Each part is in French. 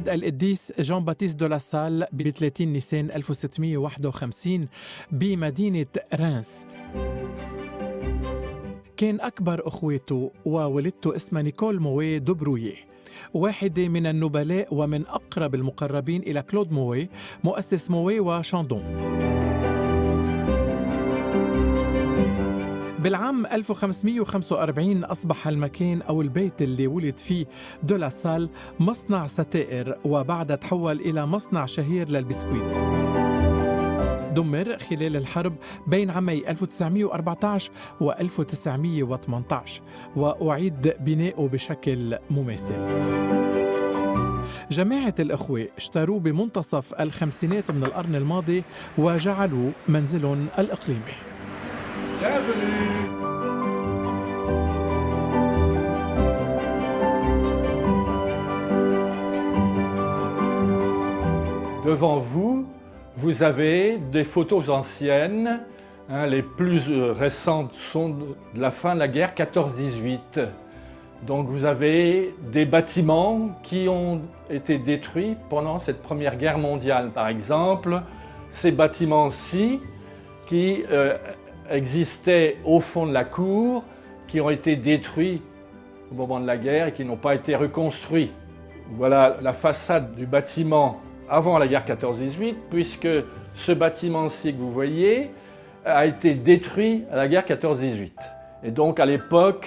ولد القديس جان باتيست دو لاسال ب 30 نيسان 1651 بمدينة رانس. كان أكبر أخواته وولدته اسمها نيكول موي دوبرويي، واحدة من النبلاء ومن أقرب المقربين إلى كلود موي مؤسس موي وشاندون. بالعام 1545 أصبح المكان أو البيت اللي ولد فيه دو لاسال مصنع ستائر، وبعدها تحول إلى مصنع شهير للبسكويت. دمر خلال الحرب بين عامي 1914 و 1918 وأعيد بناؤه بشكل مماثل. جماعة الإخوة اشتروه بمنتصف الخمسينات من القرن الماضي وجعلوه منزلهم الإقليمي. Devant vous, vous avez des photos anciennes. Les plus récentes sont de la fin de la guerre 14-18. Donc vous avez des bâtiments qui ont été détruits pendant cette Première Guerre mondiale. Par exemple, ces bâtiments-ci qui existaient au fond de la cour, qui ont été détruits au moment de la guerre et qui n'ont pas été reconstruits. Voilà la façade du bâtiment avant la guerre 14-18, puisque ce bâtiment-ci que vous voyez a été détruit à la guerre 14-18. Et donc à l'époque,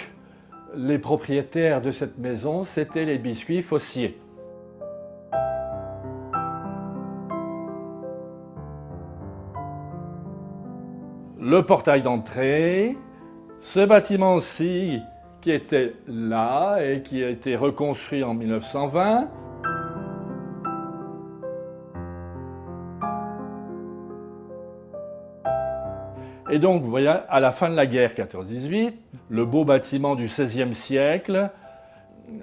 les propriétaires de cette maison, c'étaient les biscuits Fossier. Le portail d'entrée, ce bâtiment-ci qui était là et qui a été reconstruit en 1920. Et donc, vous voyez, à la fin de la guerre 14-18, le beau bâtiment du XVIe siècle,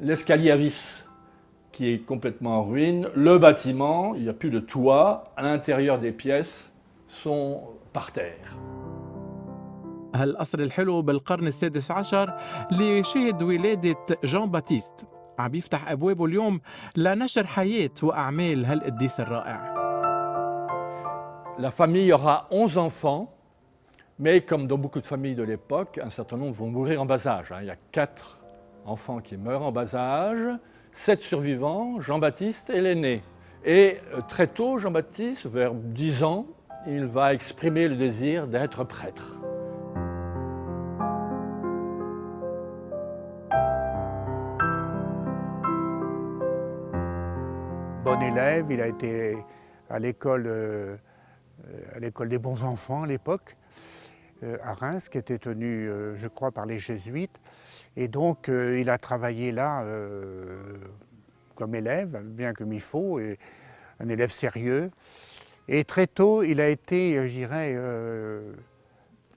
l'escalier à vis qui est complètement en ruine, le bâtiment, il n'y a plus de toit, à l'intérieur des pièces sont par terre. هالقصر الحلو بالقرن السادس عشر اللي شهد ولادة جان باتيست عم يفتح أبوابه اليوم لنشر حياة وأعمال هالقديس الرائع. La famille aura 11 enfants. Mais comme dans beaucoup de familles de l'époque, un certain nombre vont mourir en bas âge. Il y a 4 enfants qui meurent en bas âge, 7 survivants, Jean-Baptiste est l'aîné. Et très tôt, Jean-Baptiste, vers 10 ans, il va exprimer le désir d'être prêtre. Bon élève, il a été à l'école des bons enfants à l'époque. À Reims, qui était tenu, je crois, par les jésuites. Et donc, il a travaillé là comme élève, bien comme il faut, et un élève sérieux. Et très tôt, il a été, je dirais,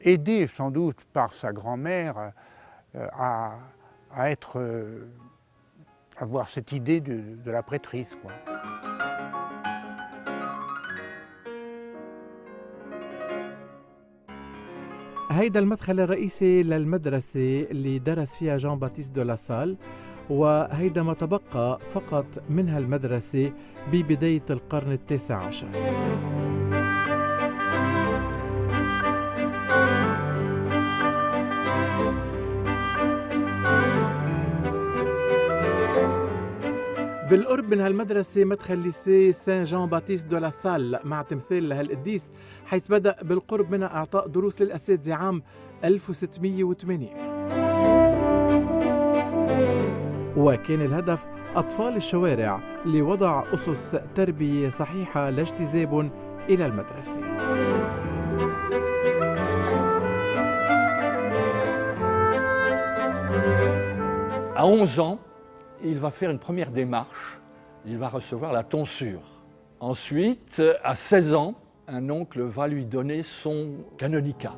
aidé sans doute par sa grand-mère à avoir cette idée de la prêtrise, quoi. هيدا المدخل الرئيسي للمدرسة اللي درس فيها جان باتيست دو لاسال، وهيدا ما تبقى فقط من هالمدرسة ببداية القرن التاسع عشر. بالقرب من هالمدرسة مدخل ليسي سان جان باتيست دو لاسال مع تمثال لهالقديس، حيث بدأ بالقرب منها إعطاء دروس للأساتذة عام 1680. وكان الهدف أطفال الشوارع لوضع أسس تربية صحيحة لاجتذابهم إلى المدرسة. À 11 ans, il va faire une première démarche, il va recevoir la tonsure. Ensuite, à 16 ans, un oncle va lui donner son canonicat.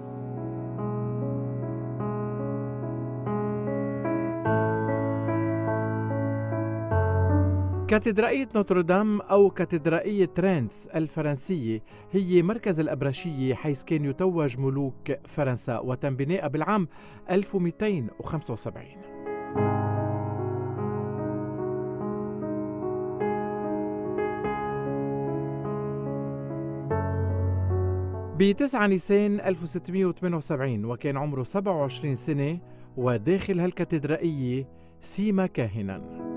كاتدرائية نوتردام أو كاتدرائية رينس الفرنسية هي مركز الأبرشية، حيث كان يتوج ملوك فرنسا، وتم بناءها بالعام 1275. ب9 نيسان 1678 وكان عمره 27 سنة، وداخل هالكاتدرائية سيما كاهناً.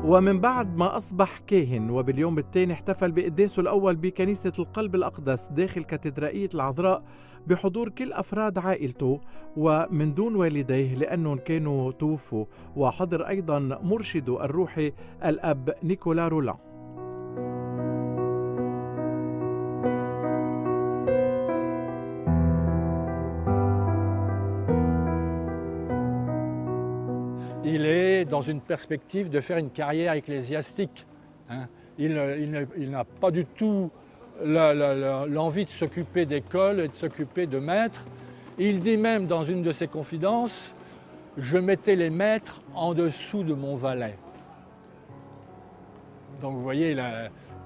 ومن بعد ما أصبح كاهن وباليوم الثاني احتفل بقداسه الأول بكنيسة القلب الأقدس داخل كاتدرائية العذراء بحضور كل أفراد عائلته ومن دون والديه لأنهم كانوا توفوا، وحضر أيضا مرشده الروحي الأب نيكولا رولان. Il est dans une perspective de faire une carrière ecclésiastique. Il n'a pas du tout l'envie de s'occuper d'école et de s'occuper de maîtres. Il dit même dans une de ses confidences, « Je mettais les maîtres en dessous de mon valet ». Donc vous voyez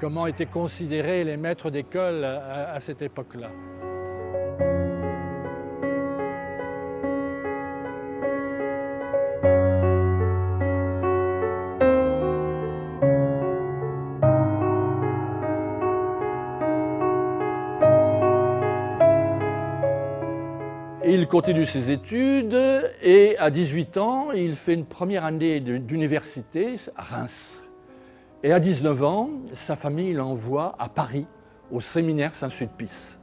comment étaient considérés les maîtres d'école à cette époque-là. Il continue ses études et à 18 ans, il fait une première année d'université à Reims. Et à 19 ans, sa famille l'envoie à Paris, au séminaire Saint-Sulpice.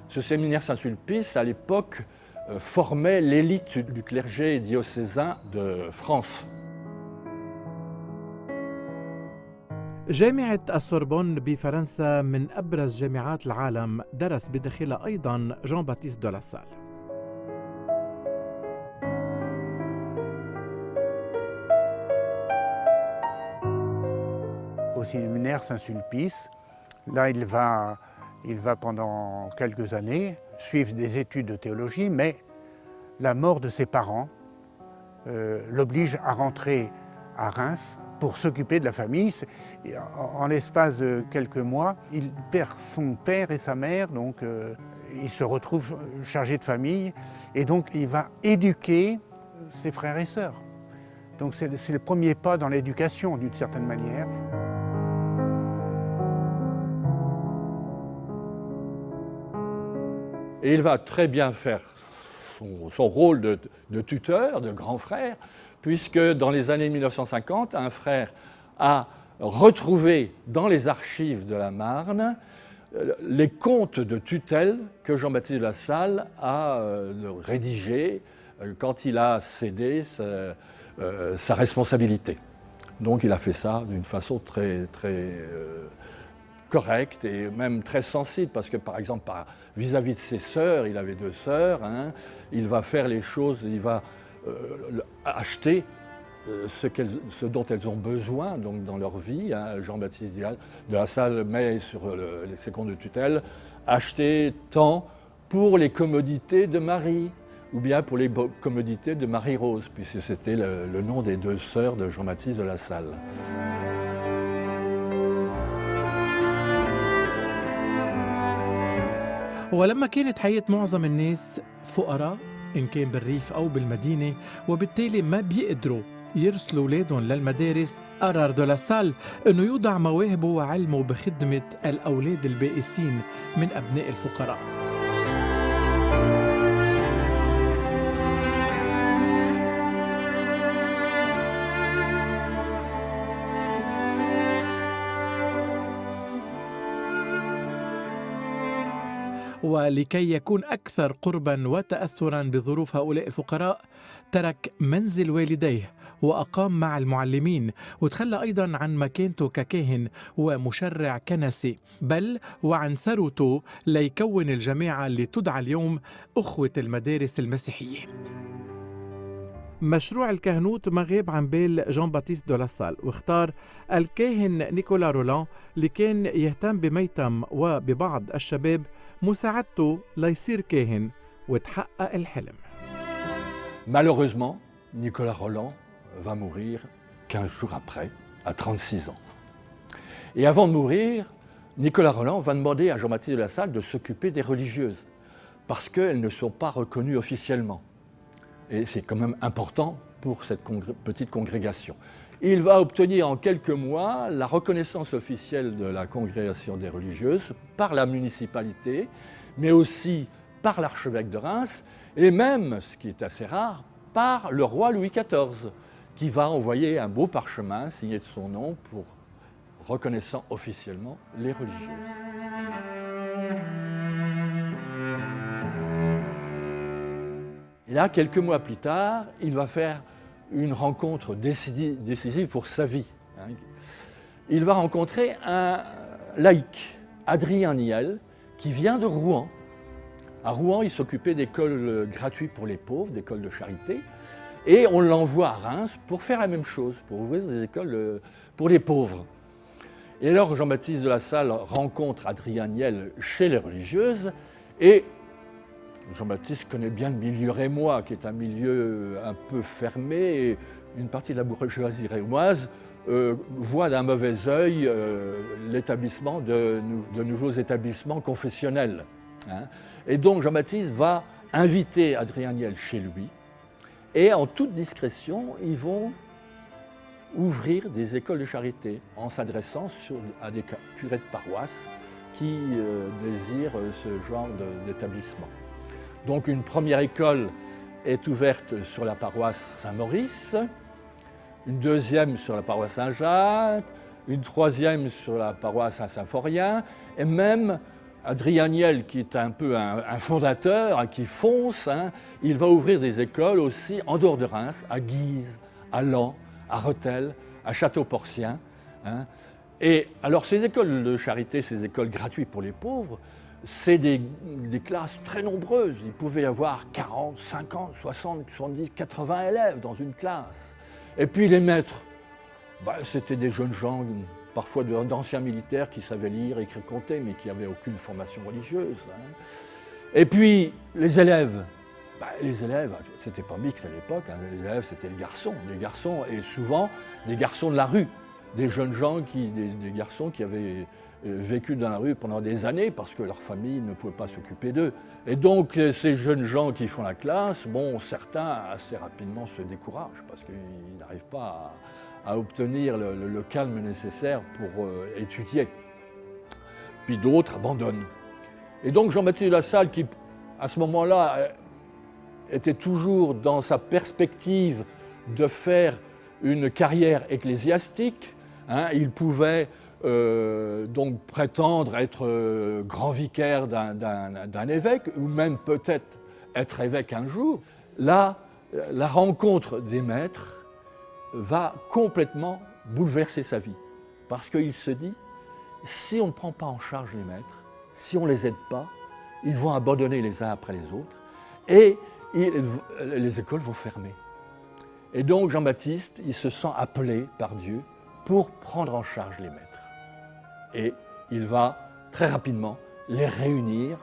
Ce séminaire Saint-Sulpice, à l'époque, formait l'élite du clergé diocésain de France. جامعة السوربون بفرنسا من أبرز جامعات العالم، درس بداخلها أيضا جان باتيست دو لا سال. Au séminaire Saint-Sulpice, là il va pendant quelques années suivre des études de théologie, mais la mort de ses parents l'oblige à rentrer à Reims pour s'occuper de la famille. En l'espace de quelques mois, il perd son père et sa mère, donc il se retrouve chargé de famille et donc il va éduquer ses frères et sœurs. Donc c'est le premier pas dans l'éducation d'une certaine manière. Et il va très bien faire son rôle de tuteur, de grand frère, puisque dans les années 1950, un frère a retrouvé dans les archives de la Marne les comptes de tutelle que Jean-Baptiste de La Salle a rédigés quand il a cédé sa responsabilité. Donc il a fait ça d'une façon très correcte et même très sensible, parce que par exemple vis-à-vis de ses sœurs, il avait 2 sœurs, il va faire les choses, il va acheter ce dont elles ont besoin donc, dans leur vie. Jean-Baptiste de La Salle met sur ses comptes de tutelle acheter tant pour les commodités de Marie ou bien pour les commodités de Marie-Rose, puisque c'était le nom des 2 sœurs de Jean-Baptiste de La Salle. ولما كانت حياة معظم الناس فقراء إن كان بالريف أو بالمدينة وبالتالي ما بيقدروا يرسلوا أولادهم للمدارس، قرر دو لا سال أنه يوضع مواهبه وعلمه بخدمة الأولاد البائسين من أبناء الفقراء. ولكي يكون أكثر قرباً وتأثراً بظروف هؤلاء الفقراء، ترك منزل والديه وأقام مع المعلمين، وتخلى أيضاً عن مكانته ككاهن ومشرع كنسي، بل وعن ثروته ليكون الجماعة اللي تدعى اليوم أخوة المدارس المسيحية. مشروع الكهنوت ما غاب عن بال جان باتيست دو لا سال، واختار الكاهن نيكولا رولان اللي كان يهتم بميتم وببعض الشباب مساعدته ليصير كاهن وتحقق الحلم. Malheureusement, Nicolas Roland va mourir 15 jours après, à 36 ans. Et avant de mourir, Nicolas Rolland va demander à Jean-Baptiste de La Salle de s'occuper des religieuses, parce qu'elles ne sont pas reconnues officiellement. Et c'est quand même important pour cette petite congrégation. Il va obtenir en quelques mois la reconnaissance officielle de la congrégation des religieuses par la municipalité, mais aussi par l'archevêque de Reims, et même, ce qui est assez rare, par le roi Louis XIV, qui va envoyer un beau parchemin signé de son nom pour reconnaissant officiellement les religieuses. Et là, quelques mois plus tard, il va faire une rencontre décisive pour sa vie. Il va rencontrer un laïc, Adrien Niel, qui vient de Rouen. À Rouen, il s'occupait d'écoles gratuites pour les pauvres, d'écoles de charité, et on l'envoie à Reims pour faire la même chose, pour ouvrir des écoles pour les pauvres. Et alors Jean-Baptiste de La Salle rencontre Adrien Niel chez les religieuses, et Jean-Baptiste connaît bien le milieu rémois, qui est un milieu un peu fermé, et une partie de la bourgeoisie rémoise voit d'un mauvais œil l'établissement de nouveaux établissements confessionnels. Et donc Jean-Baptiste va inviter Adrien Niel chez lui, et en toute discrétion, ils vont ouvrir des écoles de charité en s'adressant à des curés de paroisse qui désirent ce genre d'établissement. Donc une première école est ouverte sur la paroisse Saint-Maurice, une deuxième sur la paroisse Saint-Jacques, une troisième sur la paroisse Saint-Symphorien, et même Adrien Niel, qui est un peu un fondateur, qui fonce, il va ouvrir des écoles aussi en dehors de Reims, à Guise, à Laon, à Rethel, à Château-Porcien. Et alors ces écoles de charité, ces écoles gratuites pour les pauvres, c'est des classes très nombreuses. Il pouvait y avoir 40, 50, 60, 70, 80 élèves dans une classe. Et puis les maîtres, c'était des jeunes gens, parfois d'anciens militaires qui savaient lire, écrire, compter, mais qui n'avaient aucune formation religieuse. Et puis les élèves, c'était pas mixte à l'époque, les élèves c'était les garçons, et souvent des garçons de la rue, des jeunes gens, des garçons qui avaient vécu dans la rue pendant des années parce que leur famille ne pouvait pas s'occuper d'eux. Et donc ces jeunes gens qui font la classe, certains assez rapidement se découragent parce qu'ils n'arrivent pas à obtenir le calme nécessaire pour étudier. Puis d'autres abandonnent. Et donc Jean-Baptiste de La Salle, qui à ce moment-là était toujours dans sa perspective de faire une carrière ecclésiastique, il pouvait donc prétendre être grand vicaire d'un évêque, ou même peut-être être évêque un jour. Là, la rencontre des maîtres va complètement bouleverser sa vie, parce qu'il se dit, si on ne prend pas en charge les maîtres, si on ne les aide pas, ils vont abandonner les uns après les autres, et les écoles vont fermer. Et donc Jean-Baptiste, il se sent appelé par Dieu pour prendre en charge les maîtres. Et il va très rapidement les réunir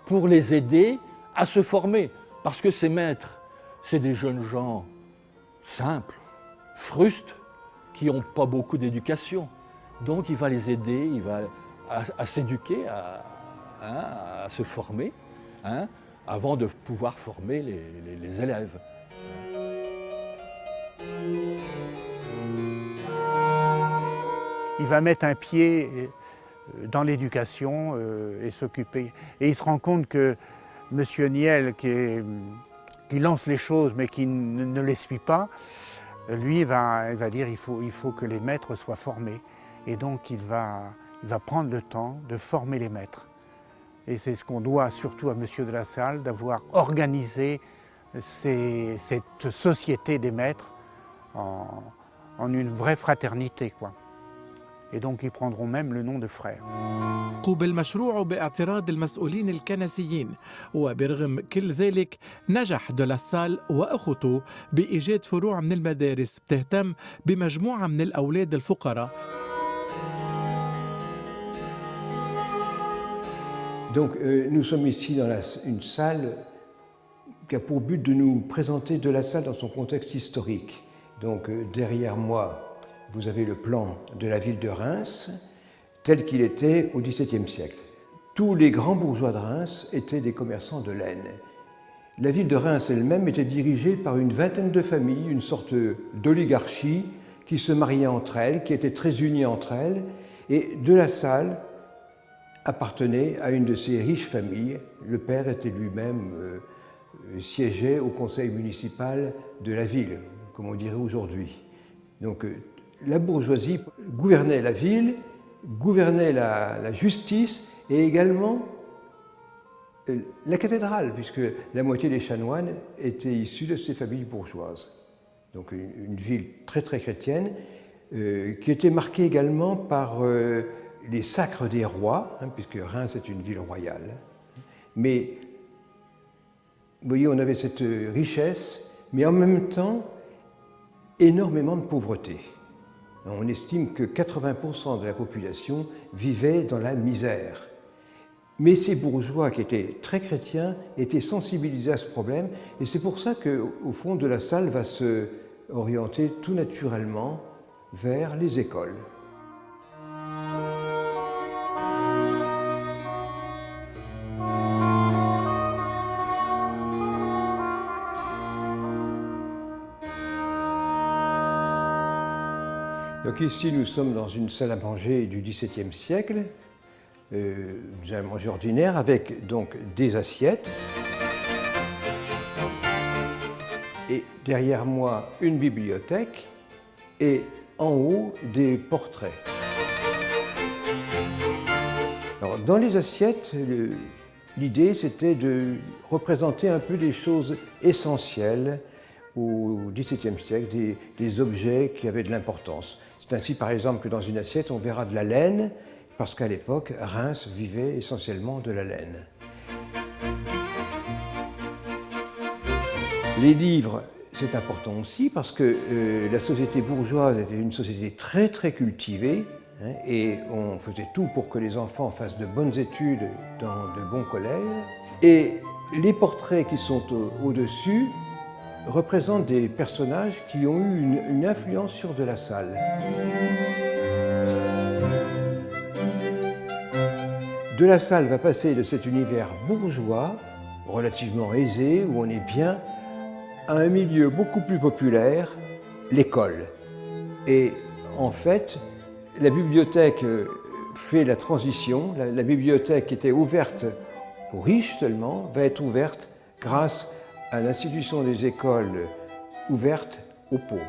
pour les aider à se former. Parce que ces maîtres, c'est des jeunes gens simples, frustes, qui n'ont pas beaucoup d'éducation. Donc il va les aider, à s'éduquer, à se former, avant de pouvoir former les élèves. Il va mettre un pied dans l'éducation et s'occuper. Et il se rend compte que M. Niel, qui lance les choses mais qui ne les suit pas, lui il va dire il faut que les maîtres soient formés. Et donc il va prendre le temps de former les maîtres. Et c'est ce qu'on doit surtout à M. de La Salle, d'avoir organisé cette société des maîtres en une vraie fraternité, quoi. Et donc ils prendront même le nom de frères. قوبل مشروعه باعتراض المسؤولين الكنسيين، وبرغم كل ذلك نجح دو لا سال وأخته بإيجاد فروع من المدارس بتهتم بمجموعة من الأولاد الفقراء. Donc nous sommes ici dans une salle qui a pour but de nous présenter de La Salle dans son contexte historique. Donc derrière moi, vous avez le plan de la ville de Reims. tel qu'il était au XVIIe siècle. Tous les grands bourgeois de Reims étaient des commerçants de laine. La ville de Reims elle-même était dirigée par une vingtaine de familles, une sorte d'oligarchie qui se mariaient entre elles, qui étaient très unies entre elles, et De La Salle appartenait à une de ces riches familles. Le père était lui-même siégeait au conseil municipal de la ville, comme on dirait aujourd'hui. Donc la bourgeoisie gouvernait la ville, gouvernait la justice et également la cathédrale, puisque la moitié des chanoines étaient issus de ces familles bourgeoises. Donc une ville très très chrétienne, qui était marquée également par les sacres des rois, puisque Reims est une ville royale. Mais vous voyez, on avait cette richesse, mais en même temps, énormément de pauvreté. On estime que 80% de la population vivait dans la misère. Mais ces bourgeois qui étaient très chrétiens étaient sensibilisés à ce problème, et c'est pour ça qu'au fond, De La Salle va se orienter tout naturellement vers les écoles. Donc ici, nous sommes dans une salle à manger du XVIIe siècle, une salle à manger ordinaire avec donc des assiettes. Et derrière moi, une bibliothèque et en haut, des portraits. Alors, dans les assiettes, l'idée c'était de représenter un peu des choses essentielles au XVIIe siècle, des objets qui avaient de l'importance. C'est ainsi par exemple que dans une assiette on verra de la laine, parce qu'à l'époque Reims vivait essentiellement de la laine. Les livres, c'est important aussi parce que la société bourgeoise était une société très très cultivée, et on faisait tout pour que les enfants fassent de bonnes études dans de bons collèges. Et les portraits qui sont au-dessus représentent des personnages qui ont eu une influence sur De La Salle. De La Salle va passer de cet univers bourgeois, relativement aisé, où on est bien, à un milieu beaucoup plus populaire, l'école. Et en fait, la bibliothèque fait la transition. La bibliothèque qui était ouverte aux riches seulement va être ouverte grâce à l'institution des écoles ouvertes aux pauvres.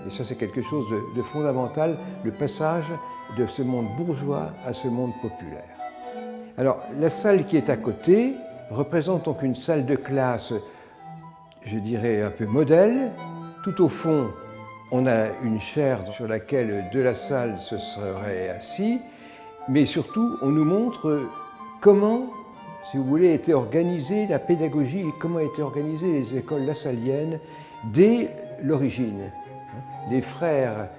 Et ça, c'est quelque chose de fondamental, le passage de ce monde bourgeois à ce monde populaire. Alors, la salle qui est à côté représente donc une salle de classe, je dirais, un peu modèle. Tout au fond, on a une chaire sur laquelle De La Salle se serait assis, mais surtout, on nous montre comment, si vous voulez, était organisée la pédagogie et comment étaient organisées les écoles lasalliennes dès l'origine. Les frères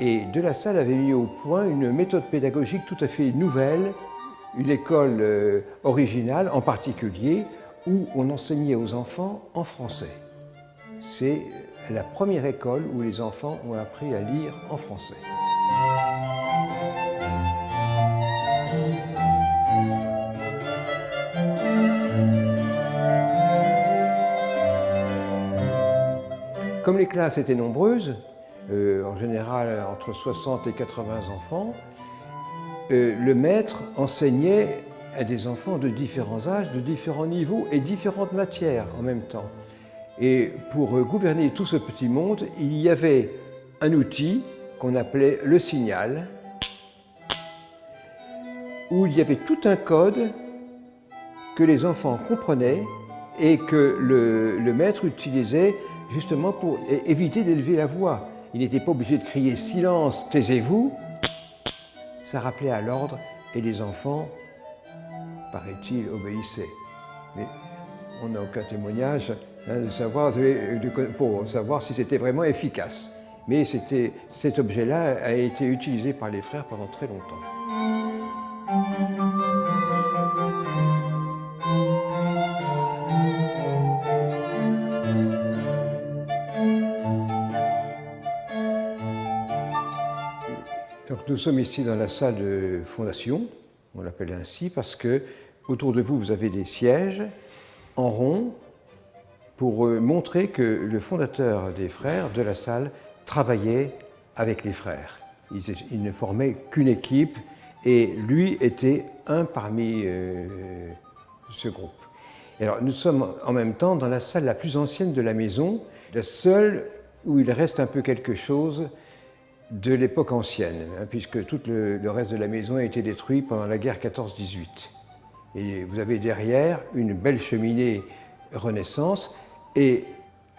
et De La Salle avaient mis au point une méthode pédagogique tout à fait nouvelle, une école originale en particulier, où on enseignait aux enfants en français. C'est la première école où les enfants ont appris à lire en français. Comme les classes étaient nombreuses, en général entre 60 et 80 enfants, le maître enseignait à des enfants de différents âges, de différents niveaux et différentes matières en même temps. Et pour gouverner tout ce petit monde, il y avait un outil qu'on appelait le signal, où il y avait tout un code que les enfants comprenaient et que le maître utilisait justement pour éviter d'élever la voix. Il n'était pas obligé de crier « Silence, taisez-vous ». Ça rappelait à l'ordre et les enfants, paraît-il, obéissaient. Mais on n'a aucun témoignage pour savoir si c'était vraiment efficace. Mais cet objet-là a été utilisé par les frères pendant très longtemps. Donc nous sommes ici dans la salle de fondation, on l'appelle ainsi parce que autour de vous, vous avez des sièges en rond pour montrer que le fondateur des frères de la salle travaillait avec les frères. Il ne formait qu'une équipe et lui était un parmi ce groupe. Et alors nous sommes en même temps dans la salle la plus ancienne de la maison, la seule où il reste un peu quelque chose de l'époque ancienne, puisque tout le reste de la maison a été détruit pendant la guerre 14-18. Et vous avez derrière une belle cheminée Renaissance, et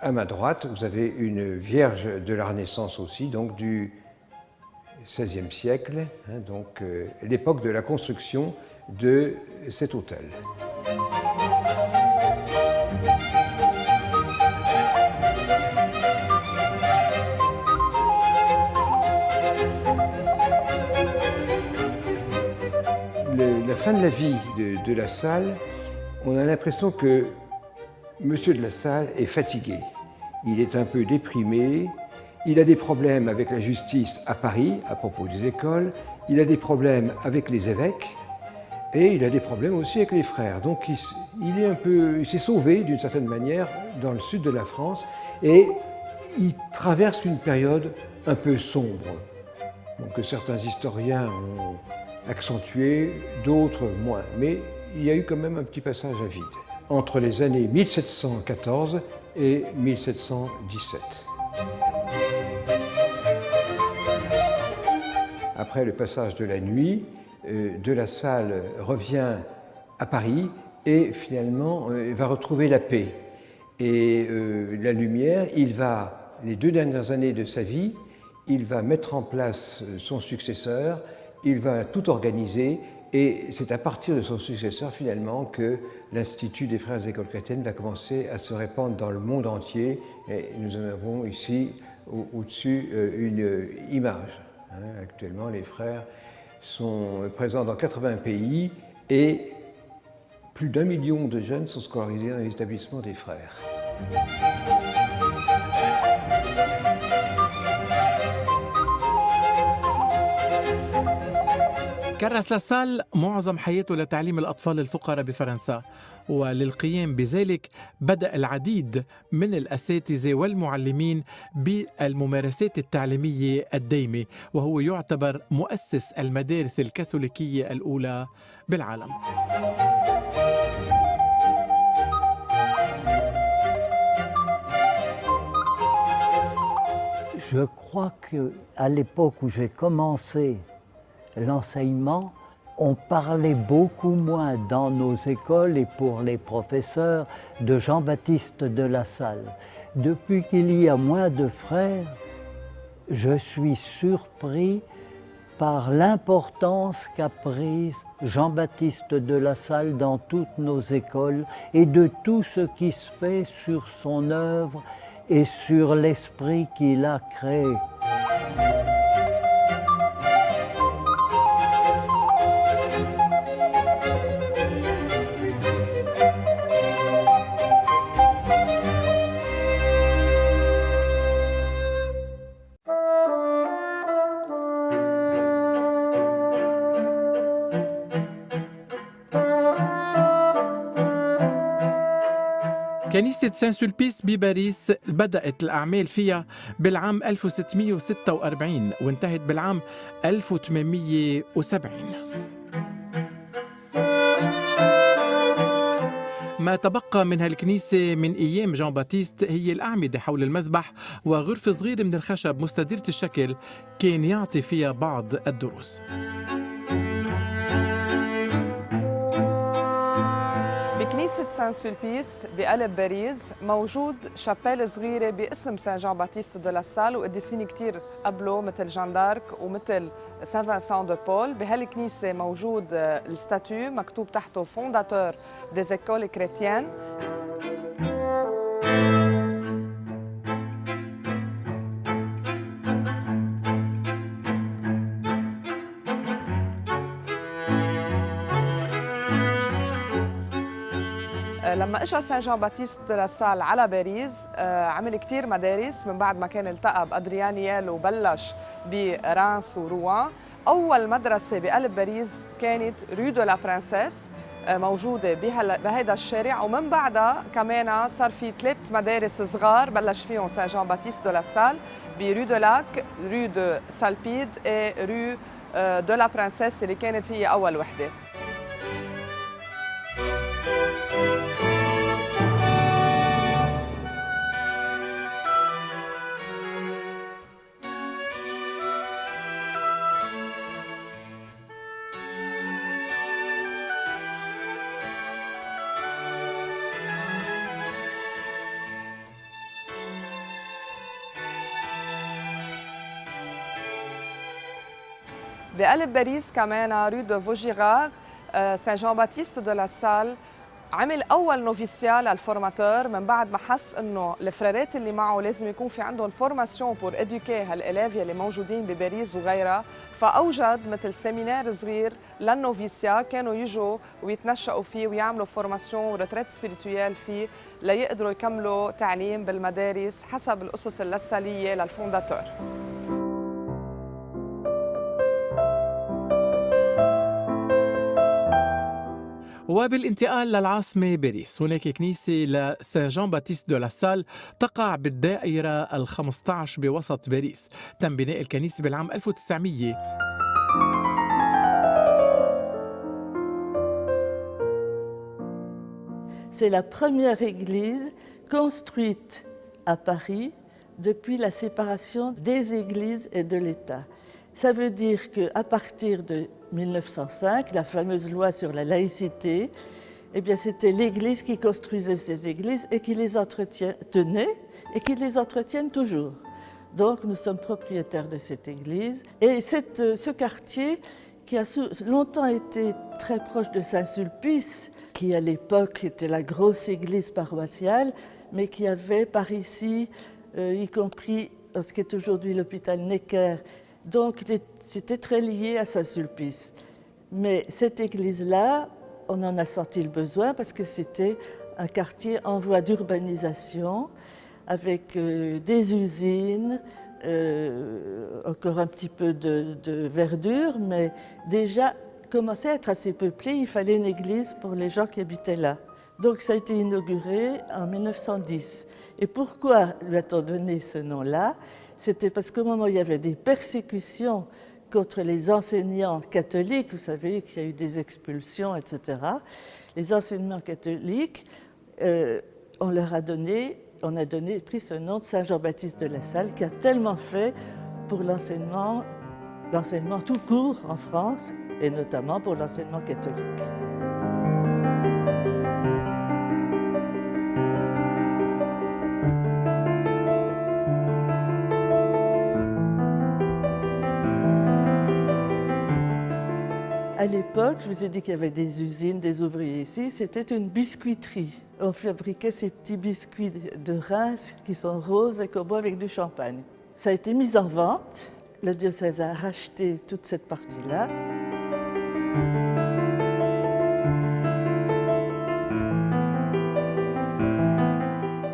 à ma droite, vous avez une Vierge de la Renaissance aussi, donc du XVIe siècle, donc l'époque de la construction de cet hôtel. La fin de la vie de la Salle, on a l'impression que Monsieur de la Salle est fatigué. Il est un peu déprimé, il a des problèmes avec la justice à Paris à propos des écoles, il a des problèmes avec les évêques et il a des problèmes aussi avec les frères. Donc il s'est sauvé d'une certaine manière dans le sud de la France et il traverse une période un peu sombre, donc que certains historiens ont accentué, d'autres moins. Mais il y a eu quand même un petit passage à vide entre les années 1714 et 1717. Après le passage de la nuit, de la Salle revient à Paris et finalement va retrouver la paix et la lumière. Les 2 dernières années de sa vie, il va mettre en place son successeur, il va tout organiser et c'est à partir de son successeur finalement que l'Institut des Frères des Écoles chrétiennes va commencer à se répandre dans le monde entier et nous en avons ici au-dessus une image. Actuellement, les frères sont présents dans 80 pays et plus d'1 million de jeunes sont scolarisés dans les établissements des frères. كرس لاسال معظم حياته لتعليم الأطفال الفقراء بفرنسا، وللقيام بذلك بدأ العديد من الأساتذة والمعلمين بالممارسات التعليمية الدائمة، وهو يعتبر مؤسس المدارس الكاثوليكية الأولى بالعالم. Je crois qu'à l'époque où j'ai commencé l'enseignement, on parlait beaucoup moins dans nos écoles et pour les professeurs de Jean-Baptiste de la Salle. Depuis qu'il y a moins de frères, je suis surpris par l'importance qu'a prise Jean-Baptiste de la Salle dans toutes nos écoles et de tout ce qui se fait sur son œuvre et sur l'esprit qu'il a créé. كنيسة سان سولبيس بباريس بدأت الأعمال فيها بالعام 1646 وانتهت بالعام 1870. ما تبقى من هالكنيسة من أيام جان باتيست هي الأعمدة حول المذبح وغرفة صغيرة من الخشب مستديرة الشكل كان يعطي فيها بعض الدروس. بكنيسة سان سولبيس بقلب باريس موجود شابيل صغيرة باسم سان جان باتيست دو لا سال وقديسين كتير قبله مثل جان دارك ومثل سان فانسان دو بول. بهالكنيسة موجود الستاتيو مكتوب تحته فونداتور ديز écoles كريتيان. لما اجى سان جان باتيست دو لا سال على باريس عمل كتير مدارس من بعد ما كان التقى بأدريانيال وبلش برانس وروان. أول مدرسة بقلب باريس كانت رو دو لا برانسيس موجودة بهذا الشارع، ومن بعدها كمان صار في 3 مدارس صغار بلش فيهم سان جان باتيست دو لا سال برو دو لاك، رو دو سالبيد رو دو لا برانسيس اللي كانت هي أول وحدة. بقلب باريس كمان رو دو فوجيغار سان جان باتيست دو لا سال عمل اول نوفيسيال للفورماتور من بعد ما حس انه الفرارات اللي معه لازم يكون في عندهم فورماسيون بور ادوكي هالاليف يلي موجودين بباريس وغيرها، فاوجد مثل سيمينار صغير للنوفيسيا كانوا يجوا ويتنشأوا فيه ويعملوا فورماسيون وريتريت سبيريتويال فيه ليقدروا يكملوا تعليم بالمدارس حسب الاسس اللاساليه للفونداتور. وبالانتقال للعاصمة باريس، هناك كنيسة لسان جان باتيست دو لا سال تقع بالدائرة ال15 بوسط باريس. تم بناء الكنيسة بالعام 1900. C'est la première église construite à Paris depuis la séparation des églises et de l'État. Ça veut dire qu'à partir de 1905, la fameuse loi sur la laïcité, eh bien, c'était l'Église qui construisait ces églises et qui les entretenait et qui les entretiennent toujours. Donc nous sommes propriétaires de cette église. Et ce quartier, qui a longtemps été très proche de Saint-Sulpice, qui à l'époque était la grosse église paroissiale, mais qui avait par ici, y compris ce qui est aujourd'hui l'hôpital Necker, donc c'était très lié à Saint-Sulpice. Mais cette église-là, on en a senti le besoin parce que c'était un quartier en voie d'urbanisation avec des usines, encore un petit peu de verdure, mais déjà commençait à être assez peuplé, il fallait une église pour les gens qui habitaient là. Donc ça a été inauguré en 1910. Et pourquoi lui a-t-on donné ce nom-là? C'était parce qu'au moment où il y avait des persécutions contre les enseignants catholiques, vous savez qu'il y a eu des expulsions, etc. Les enseignants catholiques, on a pris ce nom de Saint Jean-Baptiste de la Salle, qui a tellement fait pour l'enseignement tout court en France, et notamment pour l'enseignement catholique. À l'époque, je vous ai dit qu'il y avait des usines, des ouvriers ici, c'était une biscuiterie. On fabriquait ces petits biscuits de Reims qui sont roses et qu'on boit avec du champagne. Ça a été mis en vente, le diocèse a racheté toute cette partie-là.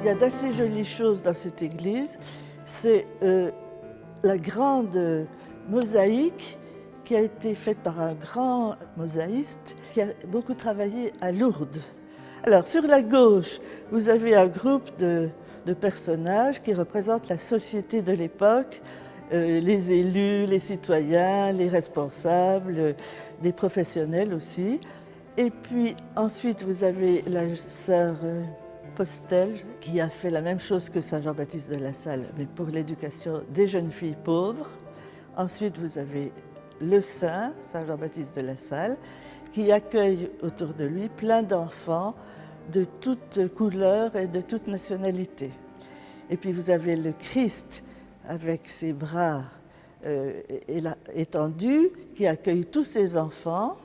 Il y a d'assez jolies choses dans cette église. C'est la grande mosaïque qui a été faite par un grand mosaïste qui a beaucoup travaillé à Lourdes. Alors, sur la gauche, vous avez un groupe de personnages qui représentent la société de l'époque, les élus, les citoyens, les responsables, des professionnels aussi. Et puis ensuite, vous avez la sœur Postel qui a fait la même chose que Saint Jean-Baptiste de la Salle, mais pour l'éducation des jeunes filles pauvres. Ensuite, vous avez le Saint Jean-Baptiste de la Salle, qui accueille autour de lui plein d'enfants de toutes couleurs et de toutes nationalités. Et puis vous avez le Christ avec ses bras étendus, qui accueille tous ses enfants.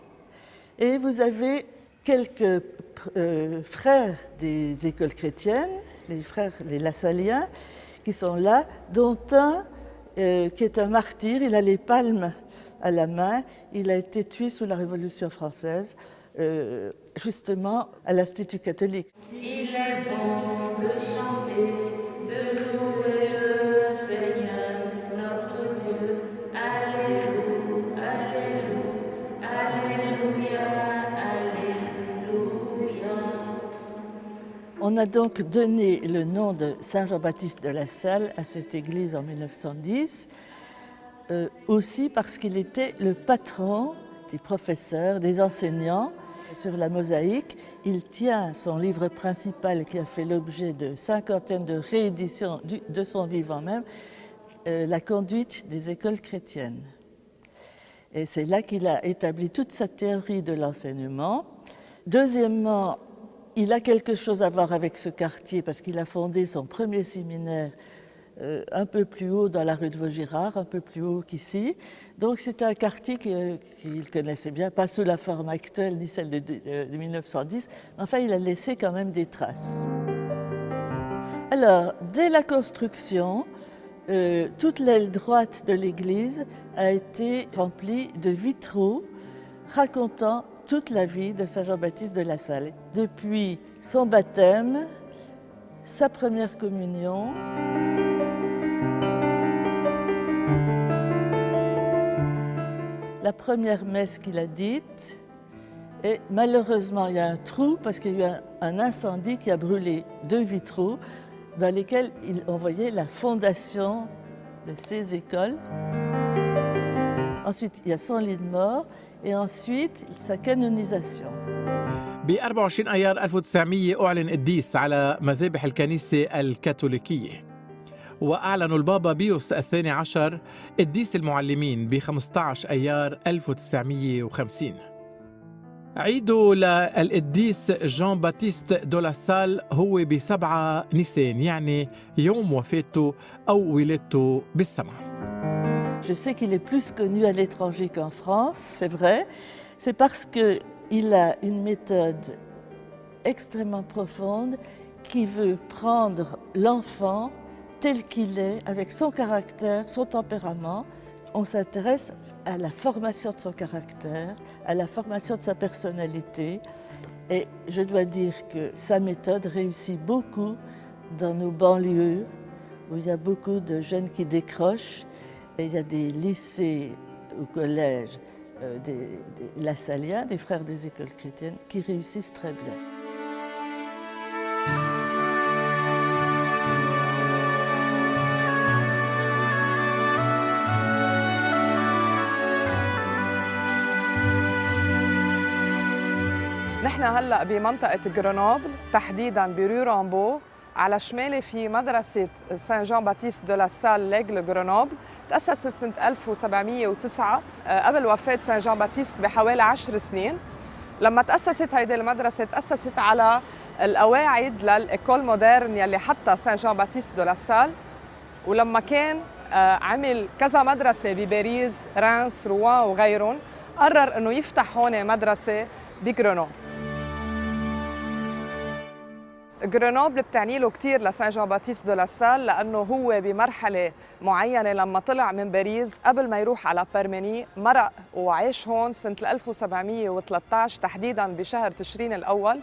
Et vous avez quelques frères des écoles chrétiennes, les Lassaliens, qui sont là, dont un qui est un martyr, il a les palmes à la main, il a été tué sous la Révolution française justement à l'Institut catholique. Il est bon de chanter, de louer le Seigneur, notre Dieu. Alléluia, Alléluia, Alléluia, Alléluia. On a donc donné le nom de Saint Jean-Baptiste de la Salle à cette église en 1910, aussi parce qu'il était le patron des professeurs, des enseignants. Sur la mosaïque, il tient son livre principal qui a fait l'objet de cinquantaines de rééditions de son vivant même, La conduite des écoles chrétiennes. Et c'est là qu'il a établi toute sa théorie de l'enseignement. Deuxièmement, il a quelque chose à voir avec ce quartier parce qu'il a fondé son premier séminaire un peu plus haut dans la rue de Vaugirard, un peu plus haut qu'ici. Donc c'était un quartier qu'il connaissait bien, pas sous la forme actuelle ni celle de 1910, mais enfin il a laissé quand même des traces. Alors, dès la construction, toute l'aile droite de l'église a été remplie de vitraux racontant toute la vie de Saint Jean-Baptiste de la Salle, depuis son baptême, sa première communion, la première messe qu'il a dite, et malheureusement il y a un trou parce qu'il y a eu un incendie qui a brûlé 2 vitraux dans lesquels on voyait la fondation de ces écoles. Ensuite il y a son lit de mort et ensuite sa canonisation. ب 24 ايار 1900 اعلن قديس على مذابح الكنيسه الكاثوليكيه، واعلنوا البابا بيوس الثاني عشر قديس المعلمين ب 15 ايار 1950. عيده للقديس جان باتيست دو لا سال هو ب7 نيسان، يعني يوم وفاته أو ولادته بالسماء. Je sais qu'il est plus connu à l'étranger qu'en France, c'est vrai. C'est parce qu'il a une méthode extrêmement profonde qui veut prendre l'enfant tel qu'il est, avec son caractère, son tempérament. On s'intéresse à la formation de son caractère, à la formation de sa personnalité. Et je dois dire que sa méthode réussit beaucoup dans nos banlieues, où il y a beaucoup de jeunes qui décrochent. Et il y a des lycées ou collèges, des Lassaliens, des frères des écoles chrétiennes, qui réussissent très bien. نحن هلا بمنطقة غرونوبل تحديداً برو رامبو، على شمالي في مدرسة سان جان باتيست دو لا سال ليغل غرونوبل، تأسست سنة 1709 قبل وفاة سان جان باتيست بحوالي 10 سنين. لما تأسست هيدي المدرسة تأسست على القواعد للإيكول مودرن يلي حطها سان جان باتيست دو لا سال، ولما كان عمل كذا مدرسة بباريس، رانس، روان وغيرهم، قرر إنه يفتح هون مدرسة بغرونوبل. غرونوبل بتعني له كثير لسان جان باتيست دو لا سال لانه هو بمرحله معينه لما طلع من باريس قبل ما يروح على بارميني مرق وعاش هون سنه 1713 تحديدا بشهر تشرين الاول،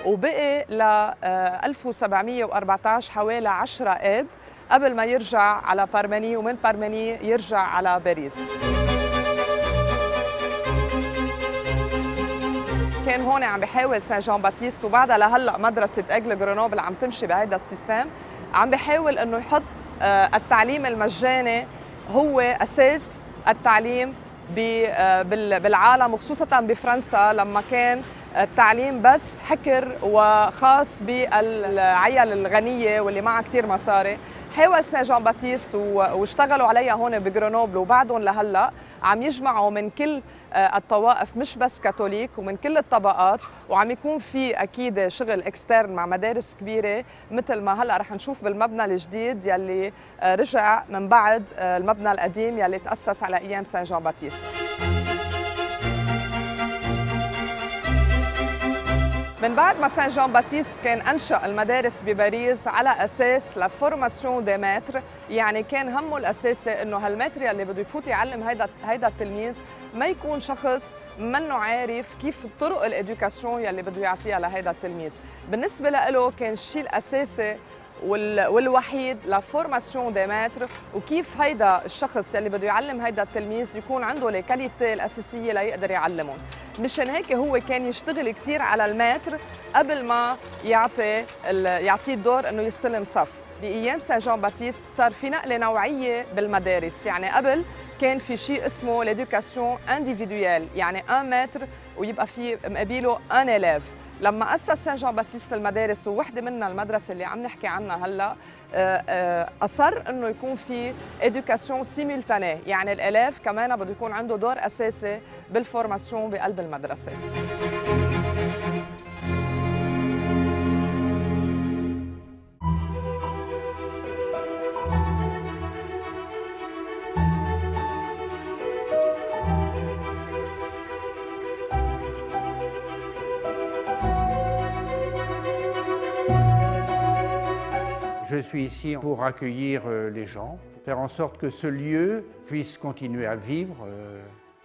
وبقي ل 1714 حوالي 10 آب قبل ما يرجع على بارميني، ومن بارميني يرجع على باريس. كان هون عم بيحاول سان جان باتيست، وبعدها لهلا مدرسه ايغل غرونوبل عم تمشي بهيدا السيستم، عم بيحاول انه يحط التعليم المجاني هو اساس التعليم بالعالم، وخصوصا بفرنسا لما كان التعليم بس حكر وخاص بالعيال الغنيه واللي معها كثير مصاري. حاول سان جان باتيست واشتغلوا عليها هون بغرونوبل، وبعدهم لهلا عم يجمعوا من كل الطوائف مش بس كاثوليك ومن كل الطبقات، وعم يكون في اكيد شغل اكسترن مع مدارس كبيره مثل ما هلا رح نشوف بالمبنى الجديد يلي رجع من بعد المبنى القديم يلي تأسس على ايام سان جان من بعد ما سان جان باتيست كان أنشأ المدارس بباريس على أساس لفورماسيون دي ماتر، يعني كان همه الأساسي إنه هالماتر اللي بده يفوت يعلم هيدا التلميذ ما يكون شخص منه عارف كيف طرق الإدوكاسيون يلي بده يعطيها لهيدا التلميذ. بالنسبة له كان الشيء الأساسي والوحيد لفورماسيون دي ماتر، وكيف هيدا الشخص يلي بده يعلم هيدا التلميذ يكون عنده الكاليتي الأساسية ليقدر يعلمهم. مشان هيك هو كان يشتغل كتير على الماتر قبل ما يعطيه الدور انه يستلم صف. بايام سان جان باتيست صار في نقله نوعيه بالمدارس، يعني قبل كان في شيء اسمه ليدوكاسيون انديفيدويال، يعني ان ماتر ويبقى في مقابله ان اليف. لما اسس سان جان باتيست المدارس، ووحده منها المدرسه اللي عم نحكي عنها هلا، اصر انه يكون في ادوكاسيون سيمولتاني، يعني الاليف كمان بده يكون عنده دور اساسي بالفورماسيون بقلب المدرسه. Je suis ici pour accueillir les gens, faire en sorte que ce lieu puisse continuer à vivre,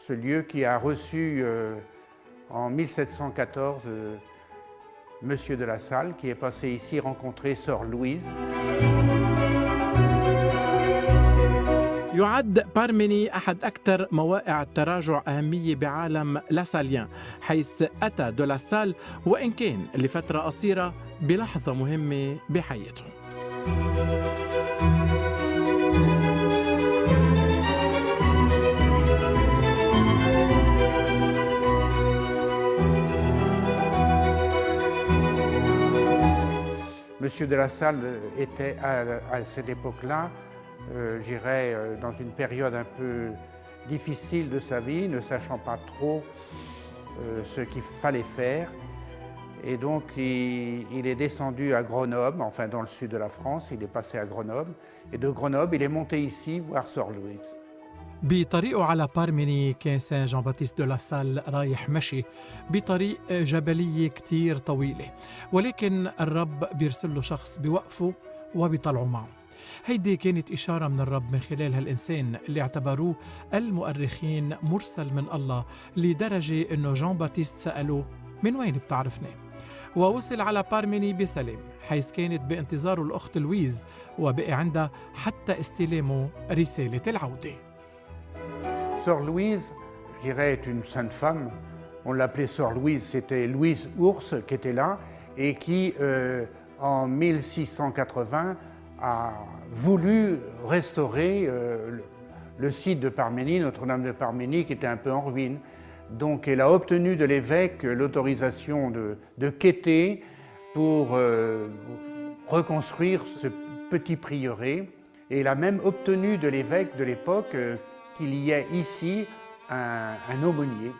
ce lieu qui a reçu en 1714 Monsieur de la Salle, qui est passé ici rencontrer Sœur Louise. يعد بارميني أحد أكثر مواقع التراجع أهمية بعالم لاساليان، حيث أتى دو لاسال وإن كان لفترة قصيرة بلحظة مهمة بحياته. Monsieur de la Salle était à cette époque-là, j'irais dans une période un peu difficile de sa vie, ne sachant pas trop ce qu'il fallait faire. Et donc il est descendu à Grenoble, enfin dans le sud de la France, il est passé à Grenoble. Et de Grenoble, il est monté ici voir Sœur Louise. بطريقه على بارميني كان سان جان باتيست دو لاسال رايح مشي بطريق جبلية كتير طويلة، ولكن الرب بيرسل له شخص بيوقفه وبيطلعوا معه. هيدي كانت إشارة من الرب من خلال هالإنسان اللي اعتبروه المؤرخين مرسل من الله، لدرجة إنه جان باتيست سألوه من وين بتعرفني؟ ووصل على بارميني بسلام، حيث كانت بانتظاره الأخت لويز، وبقي عندها حتى استلامه رسالة العودة. Sœur Louise, je dirais, est une sainte femme. On l'appelait Sœur Louise, c'était Louise Ours qui était là et qui, en 1680, a voulu restaurer le site de Parménie, Notre-Dame de Parménie, qui était un peu en ruine. Donc elle a obtenu de l'évêque l'autorisation de quêter pour reconstruire ce petit prieuré. Et elle a même obtenu de l'évêque de l'époque qu'il y ait ici un aumônier.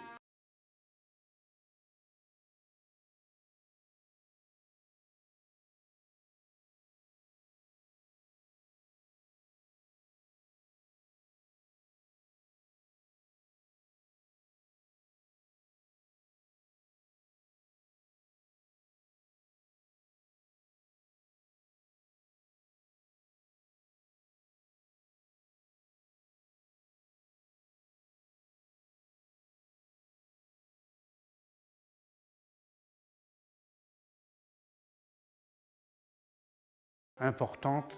Importante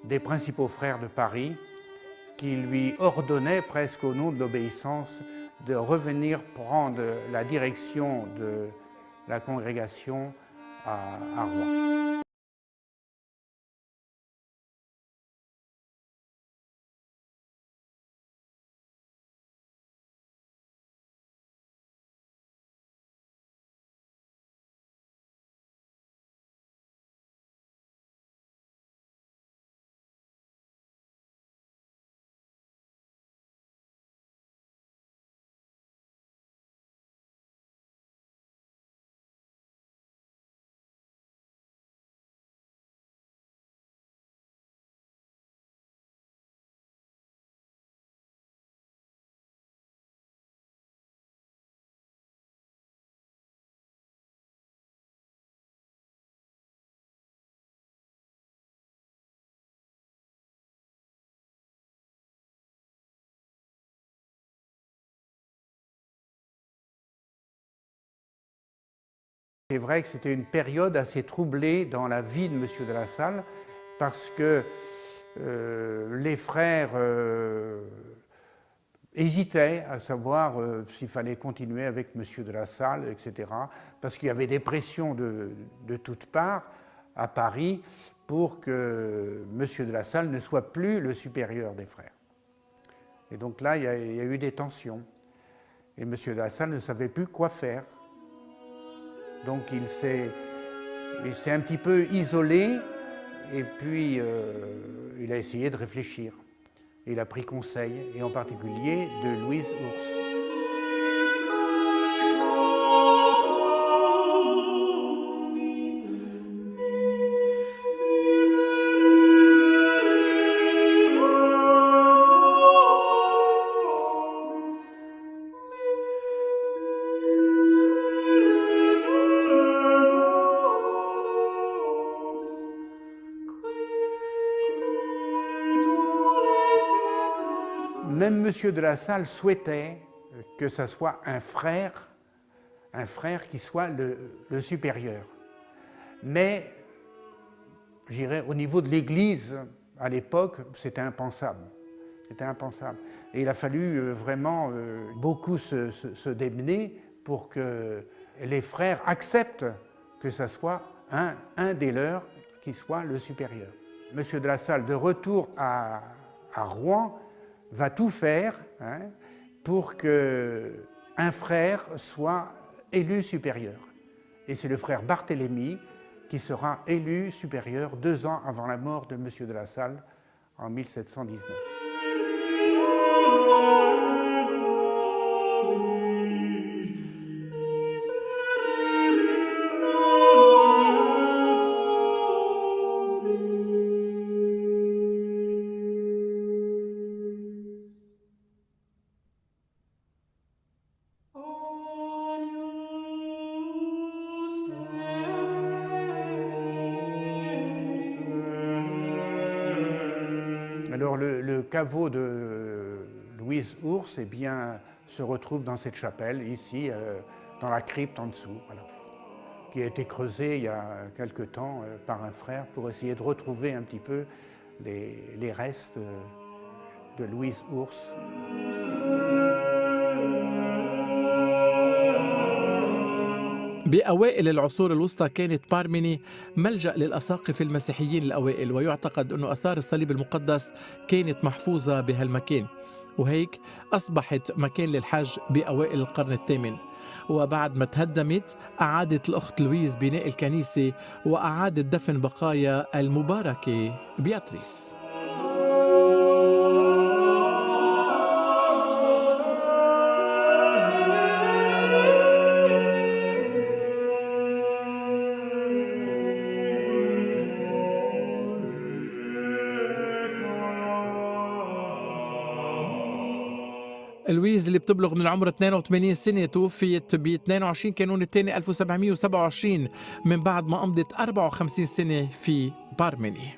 des principaux frères de Paris qui lui ordonnaient presque au nom de l'obéissance de revenir prendre la direction de la congrégation à Rouen. c'est vrai que c'était une période assez troublée dans la vie de M. de La Salle parce que les frères hésitaient à savoir s'il fallait continuer avec M. de La Salle, etc. Parce qu'il y avait des pressions de toutes parts à Paris pour que M. de La Salle ne soit plus le supérieur des frères. Et donc là, il y a eu des tensions. Et M. de La Salle ne savait plus quoi faire. Donc il s'est un petit peu isolé et puis il a essayé de réfléchir. Il a pris conseil, et en particulier de Louise Ours. Même M. de La Salle souhaitait que ce soit un frère qui soit le supérieur. Mais, je dirais, au niveau de l'Église, à l'époque, c'était impensable. C'était impensable. Et il a fallu vraiment beaucoup se démener pour que les frères acceptent que ce soit un des leurs qui soit le supérieur. M. de La Salle, de retour à Rouen, va tout faire pour qu'un frère soit élu supérieur. Et c'est le frère Barthélemy qui sera élu supérieur 2 ans avant la mort de M. de La Salle en 1719. Alors le caveau de Louise Ours se retrouve dans cette chapelle, ici, dans la crypte en dessous, voilà, qui a été creusée il y a quelque temps par un frère pour essayer de retrouver un petit peu les restes de Louise Ours. بأوائل العصور الوسطى كانت بارميني ملجأ للأساقفة المسيحيين الأوائل، ويعتقد أن آثار الصليب المقدس كانت محفوظة بهالمكان، وهيك أصبحت مكان للحج بأوائل القرن الثامن. وبعد ما تهدمت أعادت الأخت لويز بناء الكنيسة وأعادت دفن بقايا المباركة بياتريس. لويز اللي بتبلغ من العمر 82 سنة توفيت ب 22 كانون الثاني 1727 من بعد ما أمضت 54 سنة في بارميني.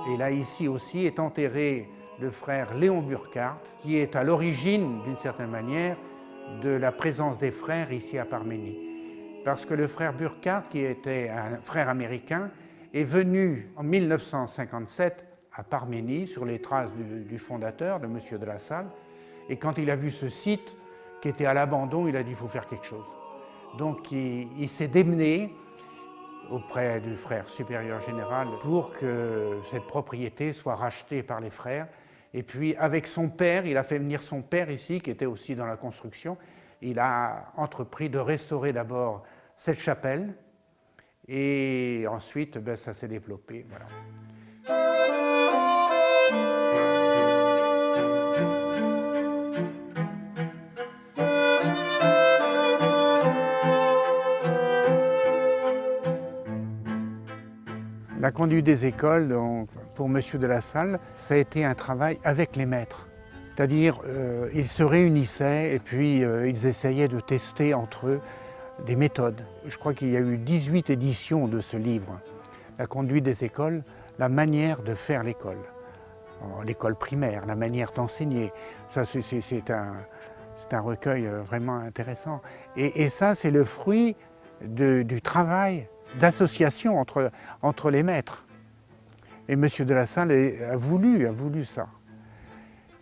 Et là, ici aussi, est enterré le frère Léon Burckhardt, qui est à l'origine, d'une certaine manière, de la présence des frères ici à Parménie. Parce que le frère Burckhardt, qui était un frère américain, est venu en 1957 à Parménie, sur les traces du fondateur, de M. de La Salle. Et quand il a vu ce site qui était à l'abandon, il a dit qu'il faut faire quelque chose. Donc il s'est démené auprès du frère supérieur général pour que cette propriété soit rachetée par les frères. Et puis avec son père, il a fait venir son père ici, qui était aussi dans la construction. Il a entrepris de restaurer d'abord cette chapelle et ensuite ça s'est développé. Voilà. La conduite des écoles, donc, pour M. de La Salle, ça a été un travail avec les maîtres. C'est-à-dire, ils se réunissaient et puis ils essayaient de tester entre eux des méthodes. Je crois qu'il y a eu 18 éditions de ce livre, La conduite des écoles, la manière de faire l'école. L'école primaire, la manière d'enseigner. Ça, C'est un recueil vraiment intéressant. Et ça, c'est le fruit du travail d'association entre les maîtres. Et M. de La Salle a voulu ça.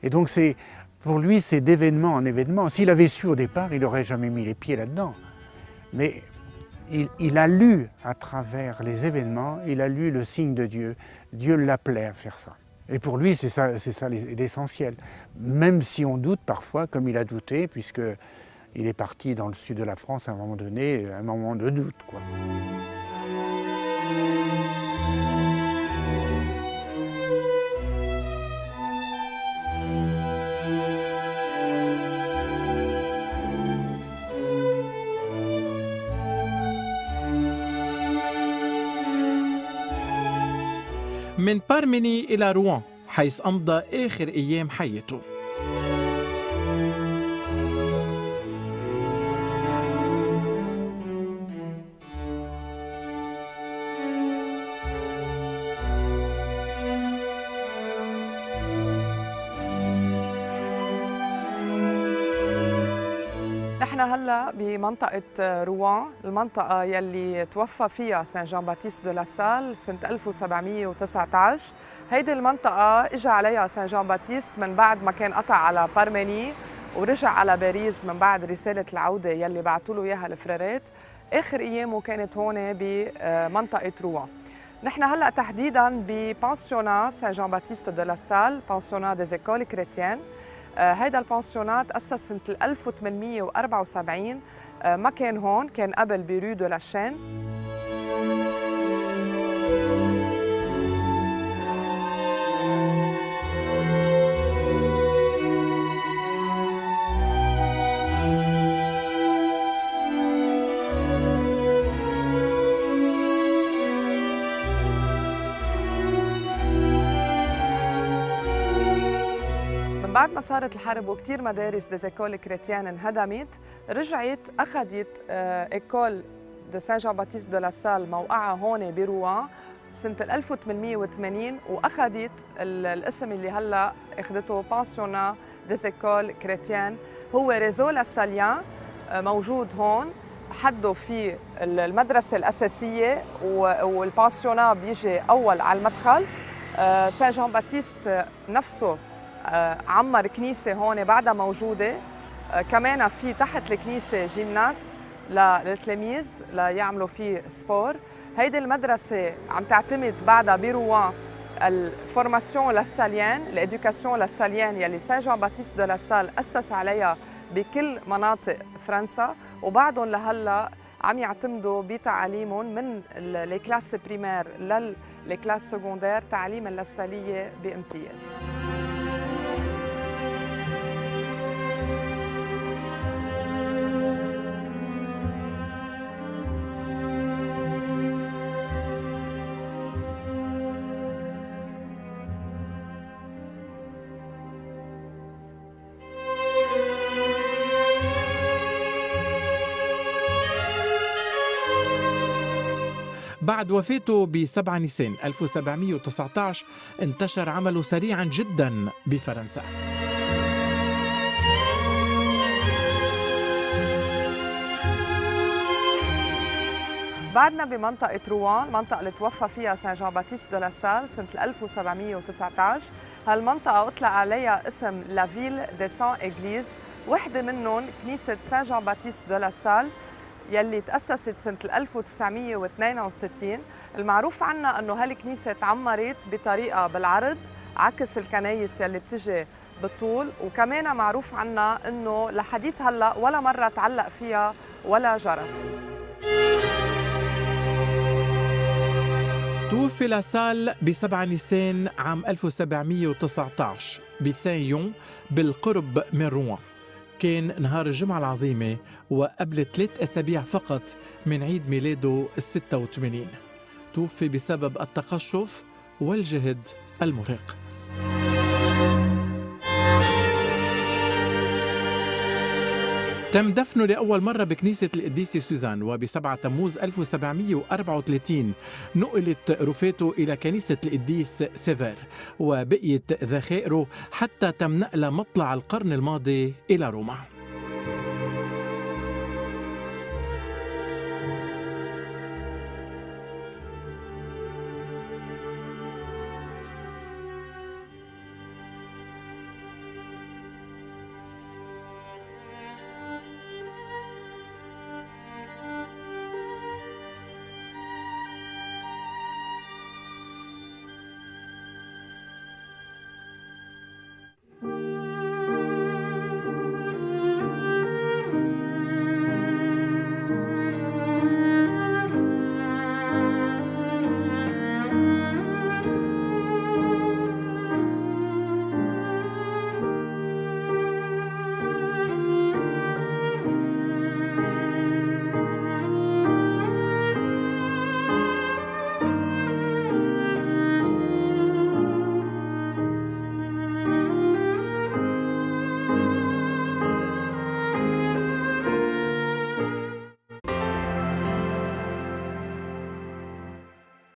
Et donc pour lui, c'est d'événement en événement. S'il avait su au départ, il n'aurait jamais mis les pieds là-dedans. Mais il a lu à travers les événements, il a lu le signe de Dieu. Dieu l'appelait à faire ça. Et pour lui, c'est ça l'essentiel. Même si on doute parfois, comme il a douté, puisqu'il est parti dans le sud de la France à un moment donné, un moment de doute, quoi. من بارميني إلى روان حيث أمضى آخر أيام حياته. نحن هلا بمنطقة روان، المنطقة يلي توفى فيها سان جان باتيست دو لا سال سنة 1719. هيدي المنطقة اجى عليها سان جان باتيست من بعد ما كان قطع على بارميني ورجع على باريس من بعد رسالة العودة يلي بعتوا له اياها الفرارات. آخر أيامه كانت هون بمنطقة روان. نحن هلا تحديدا ببانسيونا سان جان باتيست دو لا سال، بانسيونا دي زيكول كريتيان. هيدا البانسيونات تأسس سنة 1874. ما كان هون، كان قبل برو دو لاشين. بعد ما صارت الحرب وكتير مدارس دي زيكول كريتيان انهدمت، رجعت أخذت إيكول دو سان جان باتيست دو لا سال موقعها هون بروان سنة 1880 وأخذت الاسم اللي هلا أخذته بانسيونا دي زيكول كريتيان. هو ريزو لا ساليان موجود هون، حده في المدرسة الأساسية والبانسيونا بيجي أول على المدخل. سان جان باتيست نفسه عمر كنيسة هون بعدها موجودة. كمان في تحت الكنيسة جيمناس للتلاميذ ليعملوا فيه سبور. هيدي المدرسة عم تعتمد بعدها بروان الفورماسيون للساليان، الإدوكاسيون للساليان يلي سان جان باتيست دو لا سال أسس عليها بكل مناطق فرنسا، وبعدهم لهلا عم يعتمدوا بتعليمهم من الكلاس بريمير للكلاس سكوندير تعليما للسالية بامتياز. بعد وفاته ب7 نيسان 1719 انتشر عمله سريعا جدا بفرنسا. بعدنا بمنطقة روان، المنطقة اللي توفى فيها سان جان باتيست دو لا سال سنة 1719. هالمنطقة أطلق عليها اسم لا فيل دي سان إغليز. وحدة منهم كنيسة سان جان باتيست دو لا سال يلي تأسست سنة 1962. المعروف عنها أنه هالكنيسة تعمرت بطريقة بالعرض عكس الكنايس يلي بتجي بالطول، وكمان معروف عنها أنه لحديت هلأ ولا مرة تعلق فيها ولا جرس. توفي لا سال ب7 نيسان عام 1719 بسان يون بالقرب من روان. كان نهار الجمعة العظيمة وقبل 3 أسابيع فقط من عيد ميلاده 86. توفي بسبب التقشف والجهد المرهق. تم دفنه لأول مرة بكنيسة القديسة سوزان، وب7 تموز 1734 نقلت رفاته إلى كنيسة القديس سيفير، وبقيت ذخائره حتى تم نقل مطلع القرن الماضي إلى روما. Alléluia.